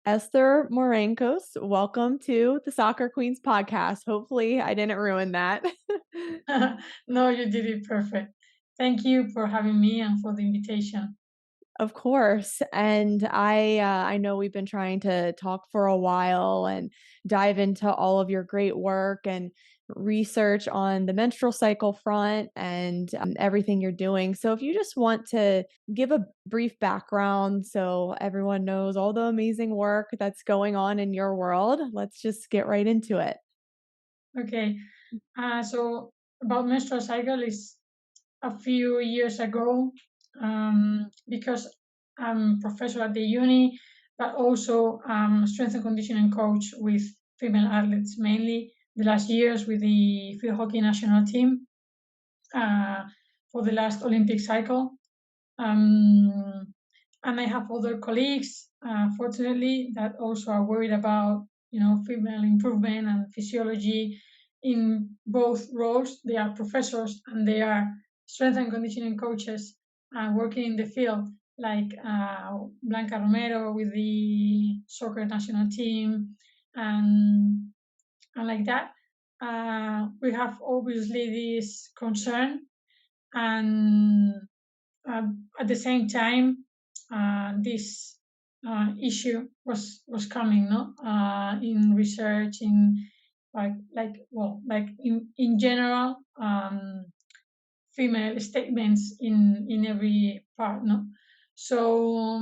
Esther Morenkos, welcome to the Soccer Queens podcast. Hopefully, I didn't ruin that. No, you did it perfect. Thank you for having me and for the invitation. Of course. And I know we've been trying to talk for a while and dive into all of your great work and research on the menstrual cycle front and everything you're doing. So if you just want to give a brief background so everyone knows all the amazing work that's going on in your world, let's just get right into it. Okay, so about menstrual cycle is a few years ago, because I'm professor at the uni, but also strength and conditioning coach with female athletes, mainly the last years with the field hockey national team uh, for the last Olympic cycle. Um, and I have other colleagues, fortunately, that also are worried about, female improvement and physiology in both roles. They are professors and they are strength and conditioning coaches working in the field, like Blanca Romero with the soccer national team, and and like that. We have obviously this concern, and at the same time, this issue was coming, no, in research, in like in general, female statements in every part, no. So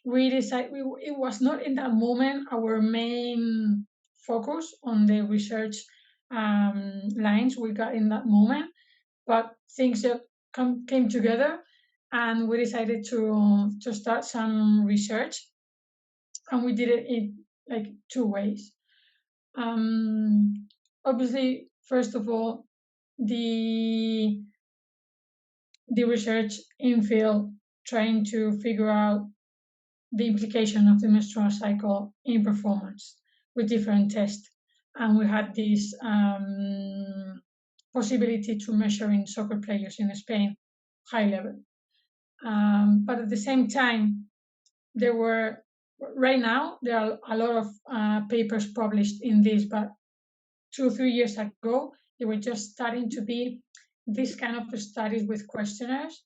we decided it was not in that moment our main focus on the research lines we got in that moment, but things that came together, and we decided to start some research, and we did it in like two ways. Um, Obviously, first of all, the the research in field trying to figure out the implication of the menstrual cycle in performance with different tests, and we had this possibility to measure in soccer players in Spain high level. But at the same time, there were right now there are a lot of papers published in this, but 2 or 3 years ago they were just starting to be this kind of studies with questionnaires,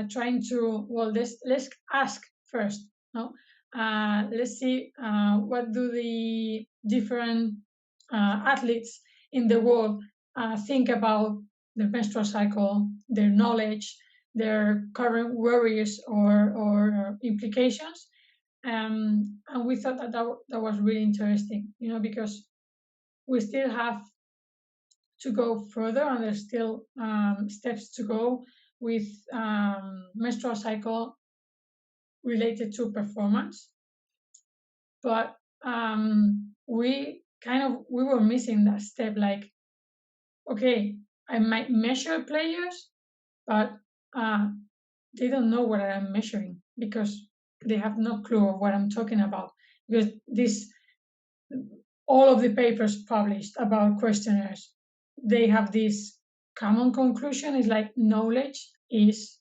trying to, well, let's ask first, no, let's see what do the different athletes in the world think about the menstrual cycle, their knowledge, their current worries or implications. And we thought that was really interesting, because we still have to go further, and there's still steps to go with menstrual cycle related to performance. But we were missing that step. Like, okay, I might measure players, but uh, they don't know what I'm measuring because they have no clue of what I'm talking about. Because this, all of the papers published about questionnaires, they have this common conclusion: is like knowledge is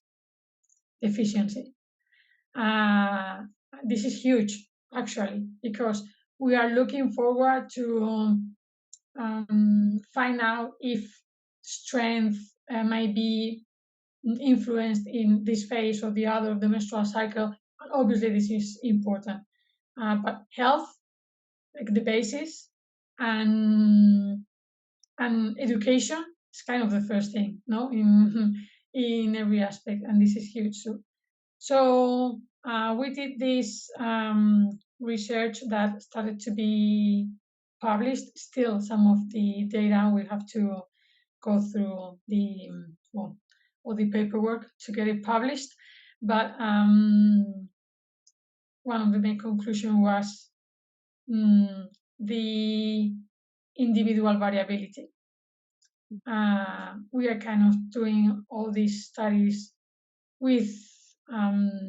efficiency. Uh, this is huge, actually, because we are looking forward to find out if strength might be influenced in this phase or the other of the menstrual cycle. Obviously, this is important, but health, like the basis, and education is kind of the first thing, no, in in every aspect, and this is huge. So we did this research that started to be published. Still, some of the data we have to go through well, all the paperwork to get it published. But one of the main conclusion was the individual variability. We are kind of doing all these studies with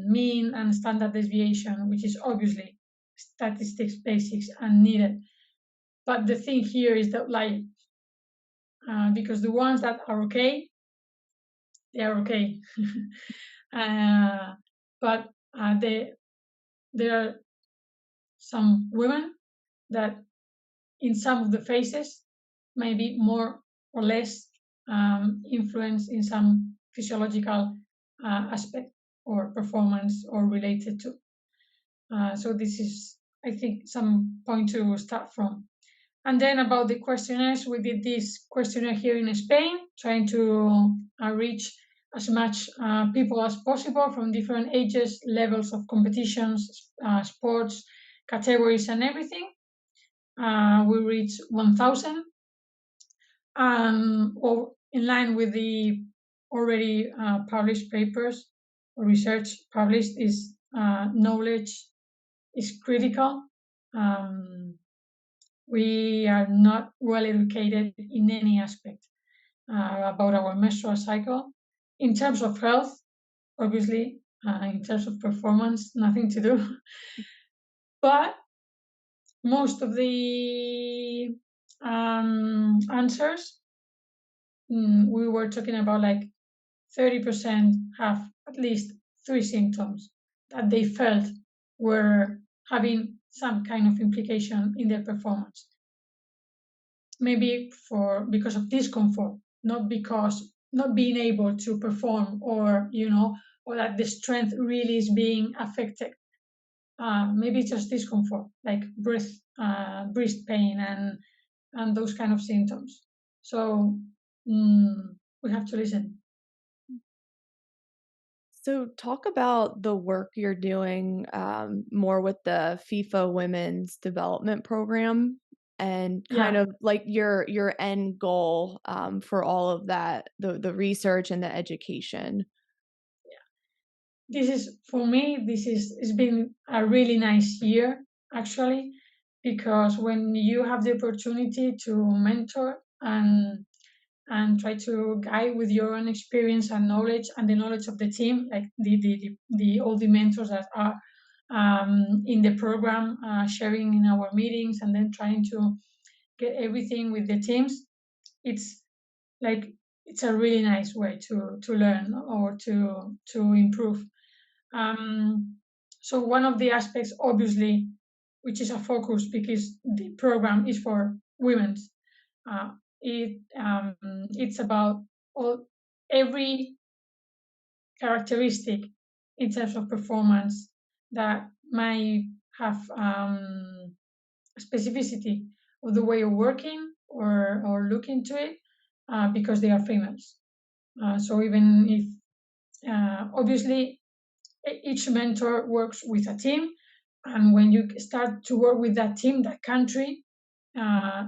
mean and standard deviation, which is obviously statistics basics and needed. But the thing here is that, like, because the ones that are okay, they are okay, uh, but they are some women that in some of the phases maybe more or less influence in some physiological aspect or performance or related to. So this is, I think, some point to start from. And then about the questionnaires, we did this questionnaire here in Spain, trying to reach as much people as possible from different ages, levels of competitions, sports, categories, and everything. We reached 1,000, or in line with the already published papers or research published, is knowledge is critical. We are not well educated in any aspect about our menstrual cycle. In terms of health, obviously, in terms of performance, nothing to do. But most of the answers, we were talking about like 30% have at least 3 symptoms that they felt were having some kind of implication in their performance. Maybe because of discomfort, not because not being able to perform, or or that the strength really is being affected. Maybe just discomfort, like breast pain and those kind of symptoms. So we have to listen. So, talk about the work you're doing more with the FIFA Women's Development Program, and kind Yeah, of like your end goal for all of that, the research and the education. this is for me. It's been a really nice year, actually, because when you have the opportunity to mentor and try to guide with your own experience and knowledge and the knowledge of the team, like the all the mentors that are in the program, sharing in our meetings, and then trying to get everything with the teams. It's like it's a really nice way to learn or to improve. Um, so one of the aspects, obviously, which is a focus because the program is for women, uh, it's about all every characteristic in terms of performance that might have specificity of the way of working or look into it, because they are females. So even if obviously each mentor works with a team, and when you start to work with that team, that country,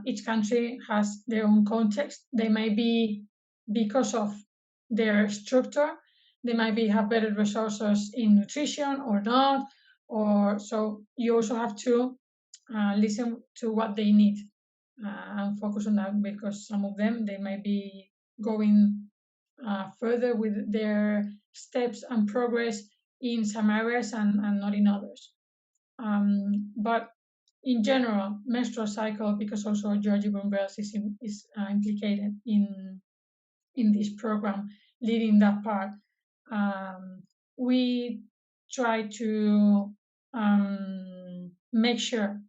each country has their own context. They might be, because of their structure, they might be have better resources in nutrition or not, or so you also have to listen to what they need, and focus on that, because some of them they might be going further with their steps and progress in some areas and not in others. But in general, menstrual cycle, because also Georgie Brumberls is implicated in this program, leading that part. We try to make sure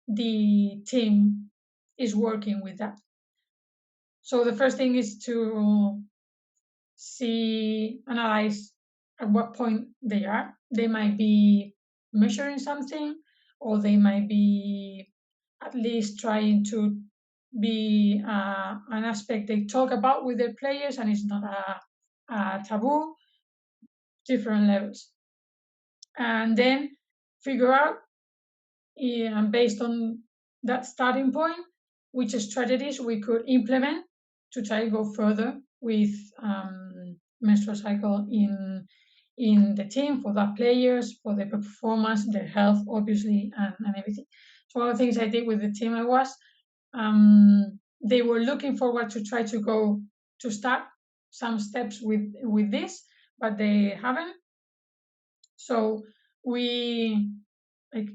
the team is working with that. So the first thing is to analyze at what point they are. They might be measuring something, or they might be at least trying to be an aspect they talk about with their players, and it's not a taboo. Different levels, and then figure out, based on that starting point, which strategies we could implement to try to go further with menstrual cycle in the team, for the players, for their performance, their health, obviously, and everything. So one of the things I did with the team, I was they were looking forward to try to go to start some steps with this, but they haven't. So we like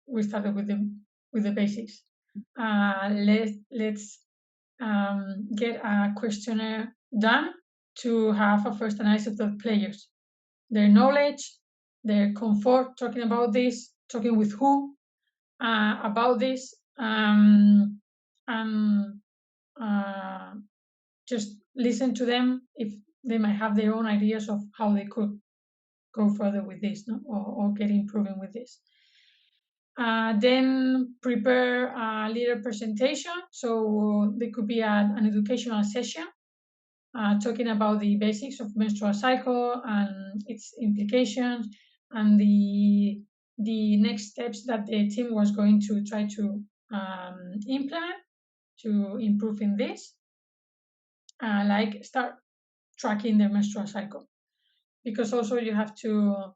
we started with the basics. Let's get a questionnaire done to have a first analysis of the players, their knowledge, their comfort talking about this, talking with who, about this, and uh, just listen to them if they might have their own ideas of how they could go further with this, no? Or get improving with this. Then prepare a little presentation. So there could be an educational session talking about the basics of menstrual cycle and its implications and the next steps that the team was going to try to implement to improve in this, like start tracking the menstrual cycle, because also you have to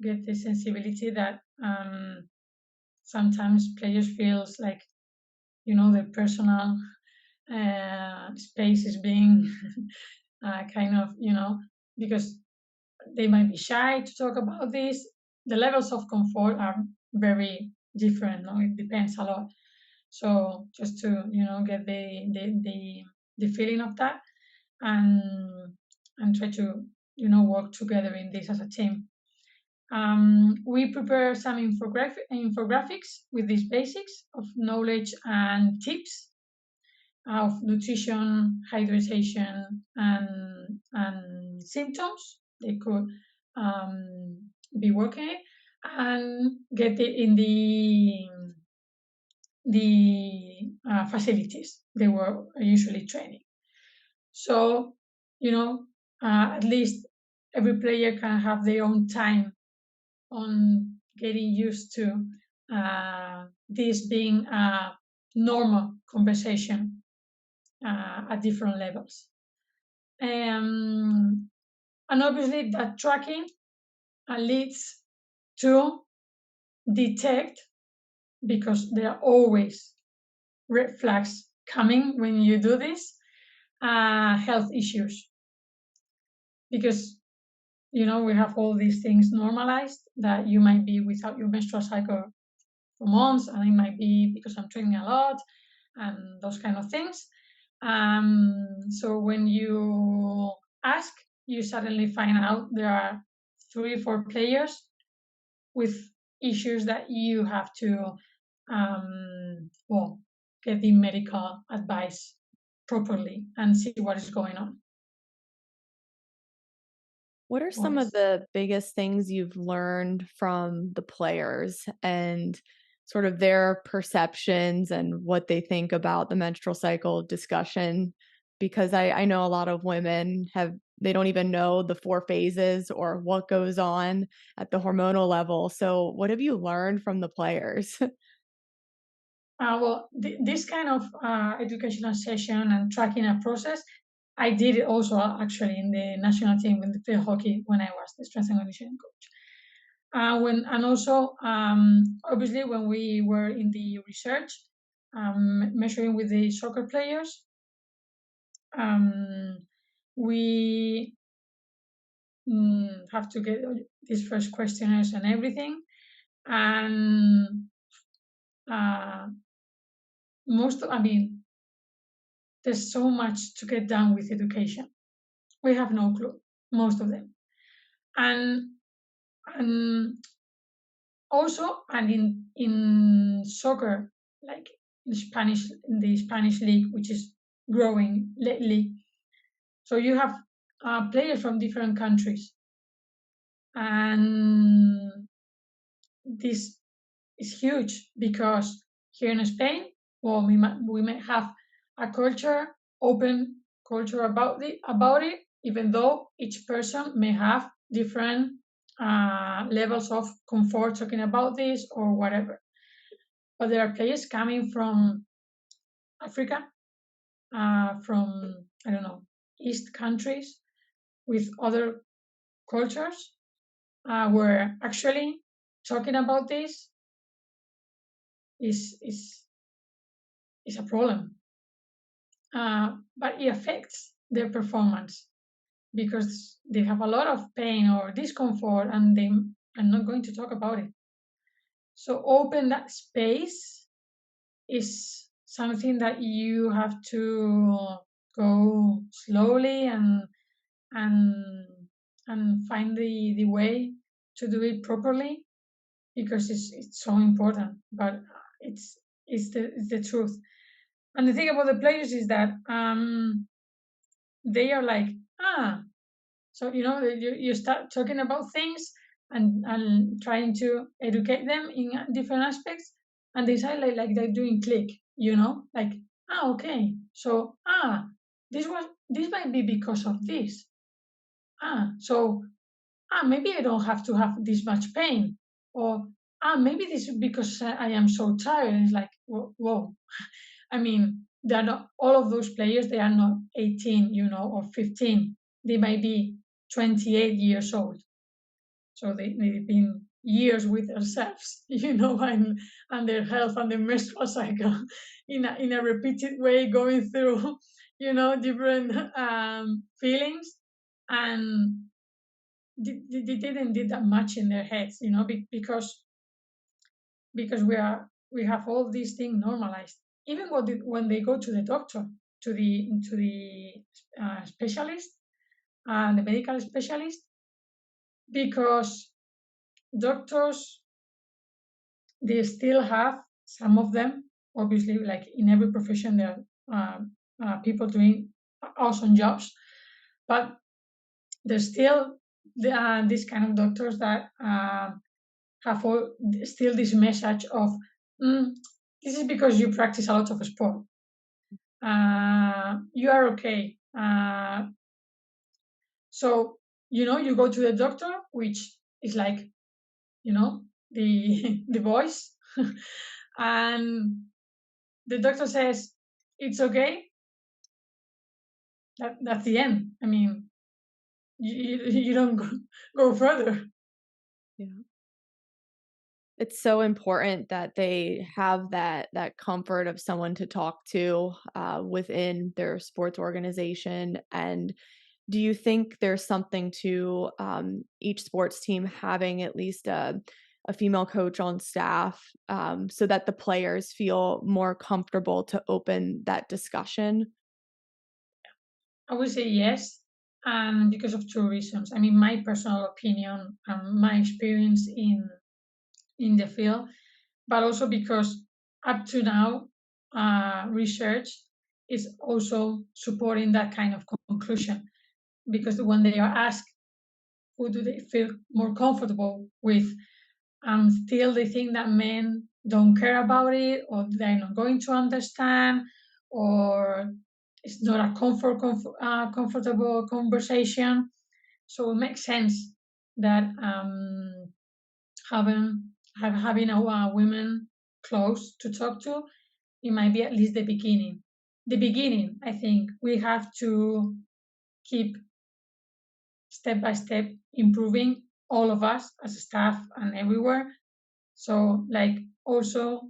get the sensibility that sometimes players feels like their personal space is being kind of because they might be shy to talk about this. The levels of comfort are very different. No, it depends a lot. So just to get the feeling of that, and try to work together in this as a team. We prepare some infographics with these basics of knowledge and tips of nutrition, hydration, and symptoms they could be working, and get it in the facilities they were usually training. So, at least every player can have their own time on getting used to this being a normal conversation at different levels. And obviously, that tracking leads to detect, because there are always red flags coming when you do this, health issues. Because we have all these things normalized, that you might be without your menstrual cycle for months, and it might be because I'm training a lot and those kind of things. So when you ask, you suddenly find out there are 3 or 4 players with issues that you have to get the medical advice properly and see what is going on. What are What some of is the biggest things you've learned from the players and sort of their perceptions and what they think about the menstrual cycle discussion? Because I know a lot of women they don't even know the 4 phases or what goes on at the hormonal level. So, what have you learned from the players? This kind of educational session and tracking a process, I did it also actually in the national team with the field hockey when I was the strength and conditioning coach. And also, obviously, when we were in the research, measuring with the soccer players, um, we have to get these first questionnaires and everything. And uh, I mean, there's so much to get done with education. We have no clue, most of them. And and also, and in soccer, like in the Spanish league, which is growing lately. So you have players from different countries, and this is huge because here in Spain, well, we might have a open culture about it, even though each person may have different levels of comfort talking about this or whatever. But there are players coming from Africa, from I don't know, East countries with other cultures, where actually talking about this is is a problem. But it affects their performance because they have a lot of pain or discomfort, and they are not going to talk about it. So open that space is something that you have to go slowly, and find the way to do it properly. because it's so important. But it's the truth. And the thing about the players is that they are like, so you start talking about things and trying to educate them in different aspects, and they say like they're doing click, like, okay, so this might be because of this. So maybe I don't have to have this much pain, or maybe this is because I am so tired. And it's like, whoa, whoa. I mean, they're not all of those players. They are not 18, or 15. They might be 28 years old. So they've been years with themselves, and their health and their menstrual cycle in a repeated way, going through, different feelings, and they didn't did that much in their heads, because we have all these things normalized. Even when they go to the doctor, to the specialist, the medical specialist, because doctors, they still have, some of them, obviously, like in every profession, there are people doing awesome jobs, but there's still these kind of doctors that have still this message of, mm, this is because you practice a lot of sport. You are okay. So, you go to the doctor, which is like, the the voice, and the doctor says it's okay. That's the end. I mean, you don't go further. Yeah. It's so important that they have that comfort of someone to talk to, within their sports organization. And do you think there's something to, each sports team having at least a female coach on staff, so that the players feel more comfortable to open that discussion? I would say yes, and because of two reasons. I mean, my personal opinion and my experience in the field, but also because up to now, research is also supporting that kind of conclusion. Because when they are asked who do they feel more comfortable with, still they think that men don't care about it, or they're not going to understand, or it's not a comfortable conversation. So it makes sense that having having a women close to talk to, it might be at least the beginning. The beginning, I think we have to keep step by step improving, all of us as staff and everywhere. So, like, also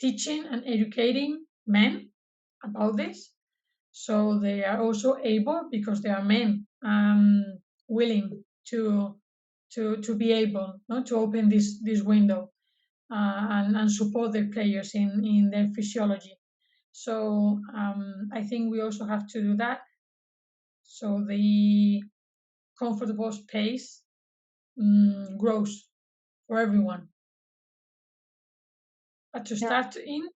teaching and educating men about this, so they are also able, because they are men, willing to be able, no, to open this window, and support their players in their physiology. So I think we also have to do that, so the comfortable space grows for everyone. But to Yeah. start in,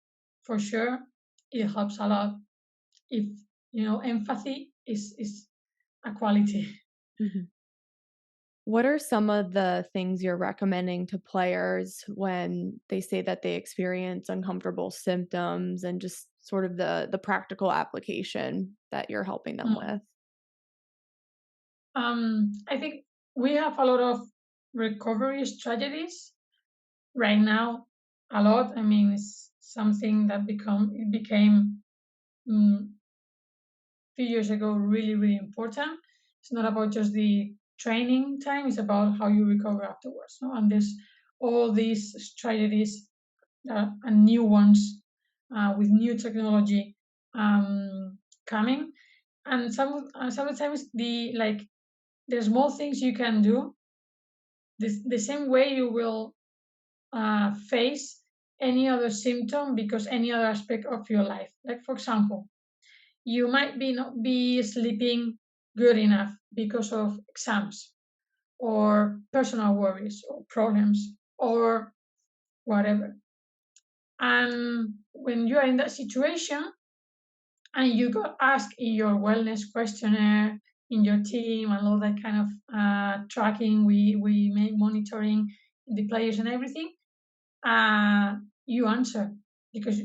for sure, it helps a lot if empathy is a quality. Mhm. What are some of the things you're recommending to players when they say that they experience uncomfortable symptoms, and just sort of the practical application that you're helping them Mm. with? I think we have a lot of recovery strategies right now. A lot. I mean, it's something that became few years ago really, really important. It's not about just the training time, it's about how you recover afterwards, no? And there's all these strategies, and new ones, with new technology, coming. And sometimes the small things you can do, the same way you will face any other symptom, because any other aspect of your life. Like, for example, you might be not be sleeping good enough because of exams, or personal worries or problems, or whatever. And when you are in that situation and you got asked in your wellness questionnaire, in your team, and all that kind of tracking, we make monitoring the players and everything, you answer because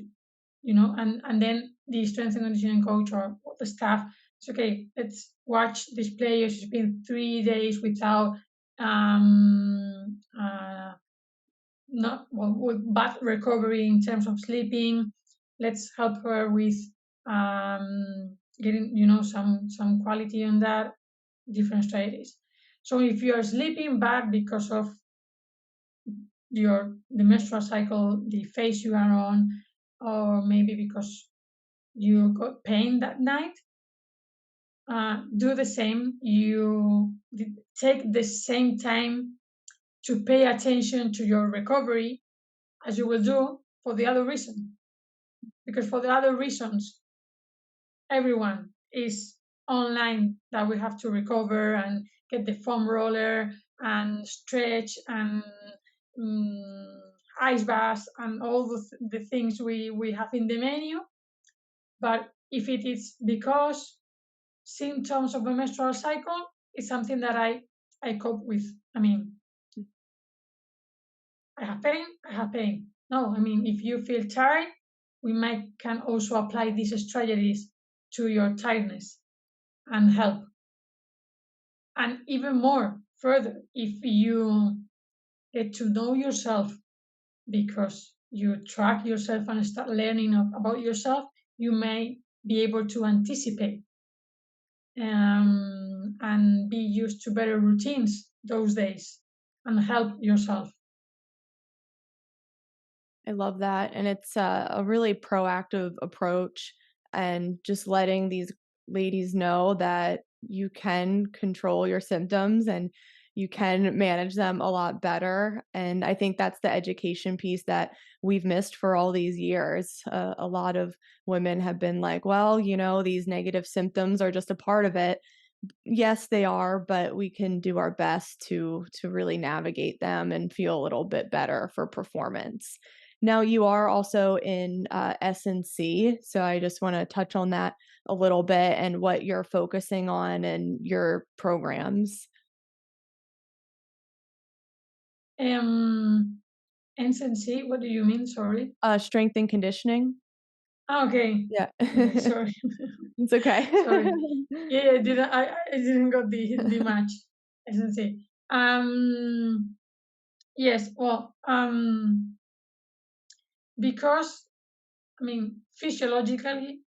and then the strength and conditioning coach or the staff, it's okay. Let's watch this player. She's been 3 days without not well, with bad recovery in terms of sleeping. Let's help her with getting some quality on that. Different strategies. So if you are sleeping bad because of the menstrual cycle, the phase you are on, or maybe because you got pain that night, do the same. Take the same time to pay attention to your recovery as you will do for the other reason. Because for the other reasons, everyone is online that we have to recover and get the foam roller and stretch and um, ice baths and all the things we have in the menu. But if it is because symptoms of a menstrual cycle, it's something that I cope with. I mean, I have pain, I have pain. No, I mean, if you feel tired, we might can also apply these strategies to your tiredness and help. And even more further, if you get to know yourself because you track yourself and start learning about yourself, you may be able to anticipate and be used to better routines those days and help yourself. I love that, and it's a really proactive approach, and just letting these ladies know that you can control your symptoms and you can manage them a lot better, and I think that's the education piece that we've missed for all these years. A lot of women have been like, "Well, these negative symptoms are just a part of it." Yes, they are, but we can do our best to really navigate them and feel a little bit better for performance. Now, you are also in S&C, so I just want to touch on that a little bit and what you're focusing on in your programs. Um, NCNC, what do you mean? Sorry. Strength and conditioning. Okay. Yeah, Okay. Sorry. it's okay. Sorry. Yeah, I didn't got the match. SNC. Yes. Well. Because I mean physiologically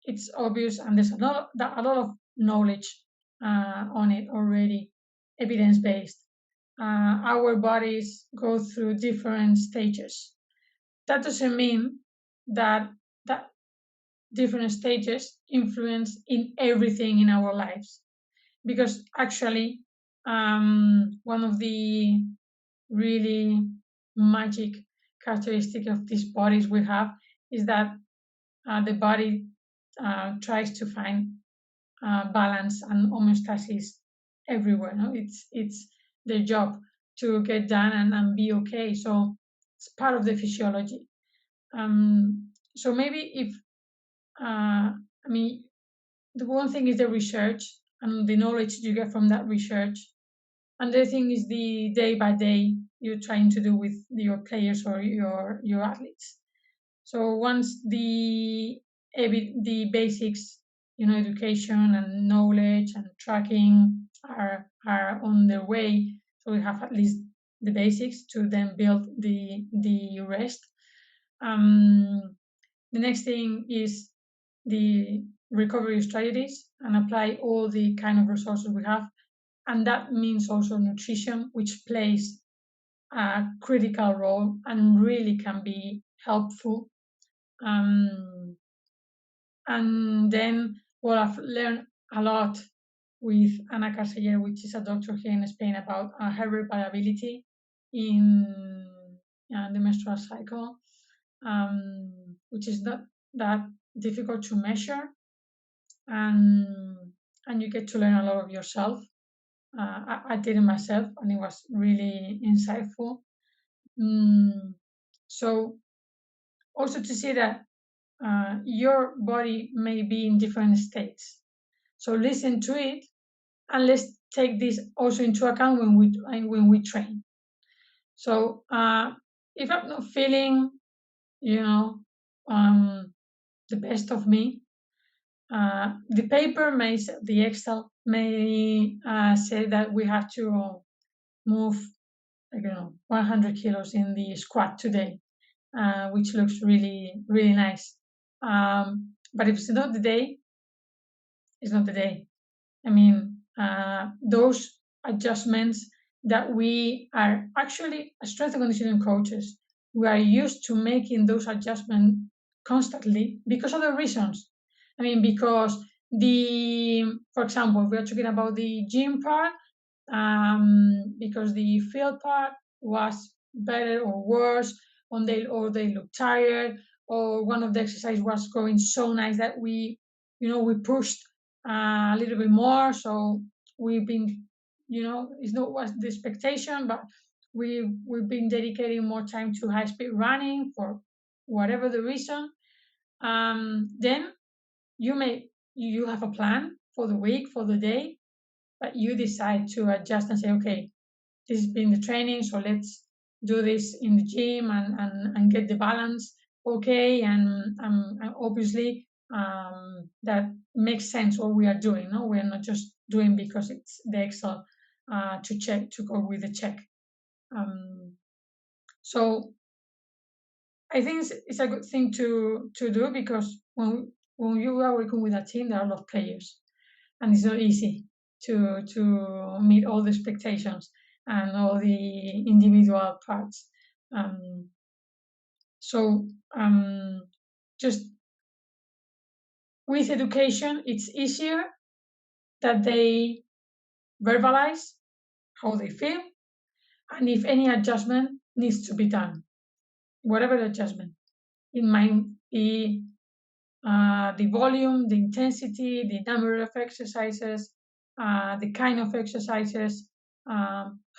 it's obvious, and there's a lot of knowledge on it already, evidence based. Our bodies go through different stages. That doesn't mean that that different stages influence in everything in our lives, because actually one of the really magic characteristic of these bodies we have is that the body tries to find balance and homeostasis everywhere. No? It's their job to get done and be okay. So it's part of the physiology. So maybe if I mean, the one thing is the research and the knowledge you get from that research. And the thing is the day by day you're trying to do with your players or your athletes. So once the basics, education and knowledge and tracking are on their way, so we have at least the basics to then build the rest. Um, the next thing is the recovery strategies and apply all the kind of resources we have, and that means also nutrition, which plays a critical role and really can be helpful. Um, and then, well, I've learned a lot with Ana Carceller, which is a doctor here in Spain, about her variability in the menstrual cycle, which is not that difficult to measure, and you get to learn a lot of yourself. I did it myself, and it was really insightful. Mm, So also to see that your body may be in different states. So listen to it, and let's take this also into account when we train. So if I'm not feeling, you know, um, the best of me, the paper may the Excel may say that we have to move, I don't know, 100 kilos in the squat today, which looks really nice. But if it's not the day, it's not the day. I mean, those adjustments that we are actually as strength and conditioning coaches, we are used to making those adjustments constantly because of the reasons. I mean, because for example, if we are talking about the gym part, because the field part was better or worse, or they look tired, or one of the exercise was going so nice that we pushed a little bit more. So we've been, it's not was the expectation, but we've been dedicating more time to high speed running for whatever the reason. Then you have a plan for the week, for the day, but you decide to adjust and say, okay, this has been the training, so let's do this in the gym and get the balance okay. And obviously, that makes sense what we are doing. No, we are not just doing because it's the Excel to go with the check. So I think it's a good thing to do, because when you are working with a team, there are a lot of players, and it's not easy to meet all the expectations and all the individual parts. Um, so just with education, it's easier that they verbalize how they feel, and if any adjustment needs to be done, whatever the adjustment, it might be the volume, the intensity, the number of exercises, the kind of exercises.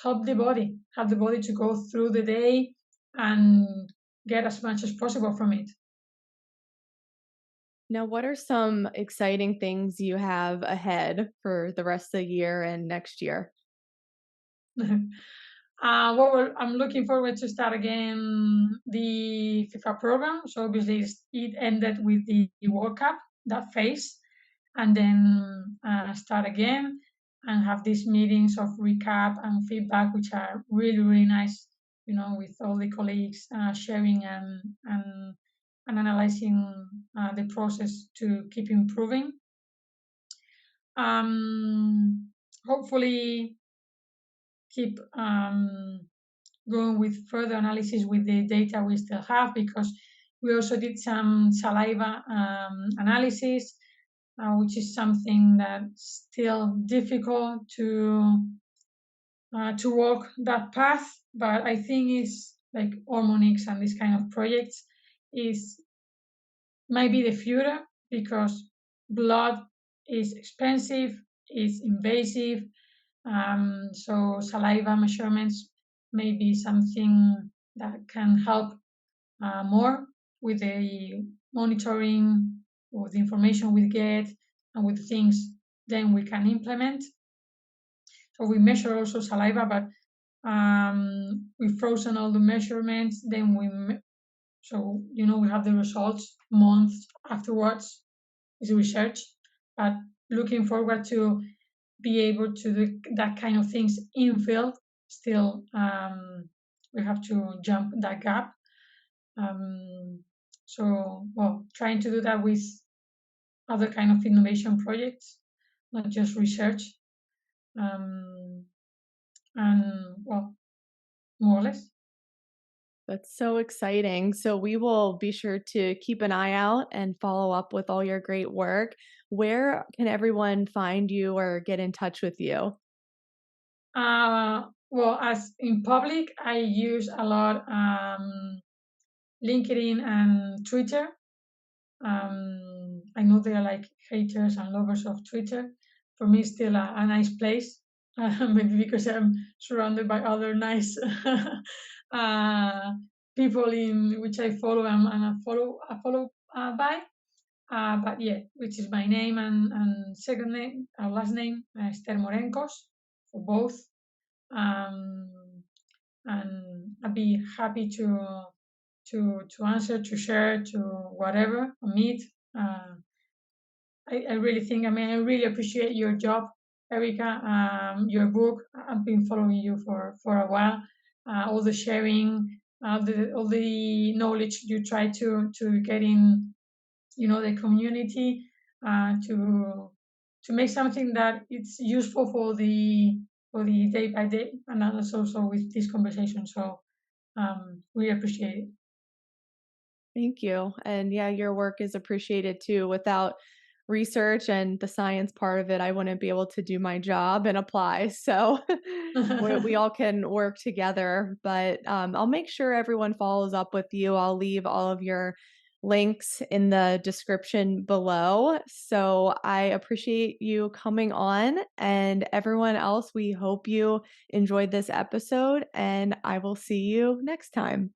Help the body to go through the day and get as much as possible from it. Now, what are some exciting things you have ahead for the rest of the year and next year? I'm looking forward to start again the FIFA program. So obviously it ended with the World Cup, that phase, and then start again and have these meetings of recap and feedback, which are really nice. With all the colleagues sharing and analyzing the process to keep improving. Hopefully, keep going with further analysis with the data we still have, because we also did some saliva analysis, which is something that's still difficult to walk that path. But I think it's like hormonics and this kind of projects is might be the future, because blood is expensive, is invasive. So saliva measurements may be something that can help more with the monitoring, with the information we get, and with the things then we can implement. So we measure also saliva, but we've frozen all the measurements. Then we have the results months afterwards. Is research, but looking forward to be able to do that kind of things in field. Still, we have to jump that gap. Trying to do that with other kind of innovation projects, not just research. And more or less. That's so exciting. So we will be sure to keep an eye out and follow up with all your great work. Where can everyone find you or get in touch with you? As in public, I use a lot LinkedIn and Twitter. I know they are like haters and lovers of Twitter. For me, it's still a nice place. Maybe because I'm surrounded by other nice people in which I follow and I follow by. But yeah, which is my name and second name, last name, Esther Morencos, for both. Um, and I'd be happy to answer, to share, to whatever, meet. Uh, I really think, I mean, I really appreciate your job, Erica, your book. I've been following you for a while. All the sharing, all the knowledge you try to get in, the community, to make something that it's useful for the day by day, and also with this conversation. So we appreciate it. Thank you. And yeah, your work is appreciated too. Without research and the science part of it, I wouldn't be able to do my job and apply. So we all can work together. But I'll make sure everyone follows up with you. I'll leave all of your links in the description below. So I appreciate you coming on. And everyone else, we hope you enjoyed this episode. And I will see you next time.